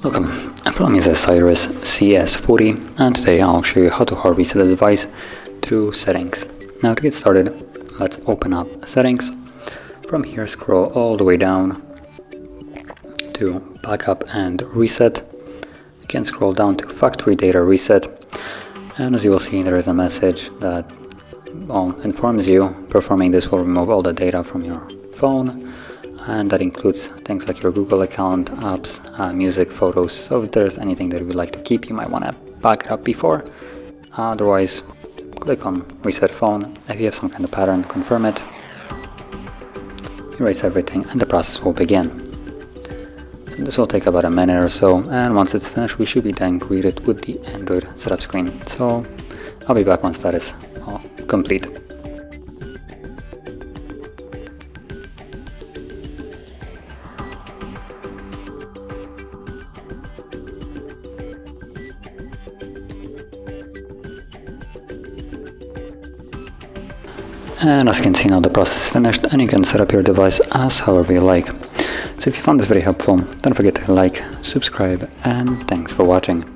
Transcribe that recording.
Welcome, from me is CYRUS CS40, and today I'll show you how to hard reset a device through settings. Now to get started, let's open up settings. From here scroll all the way down to backup and reset. Again scroll down to factory data reset, and as you will see there is a message that informs you performing this will remove all the data from your phone. And that includes things like your Google account, apps, music, photos. So if there's anything that you would like to keep, you might want to back it up before. Otherwise, click on Reset Phone. If you have some kind of pattern, confirm it. Erase everything and the process will begin. So this will take about a minute or so, and once it's finished, we should be then greeted with the Android setup screen. So I'll be back once that is complete. And as you can see now the process is finished, and you can set up your device as however you like. So if you found this very helpful, don't forget to like, subscribe, and thanks for watching.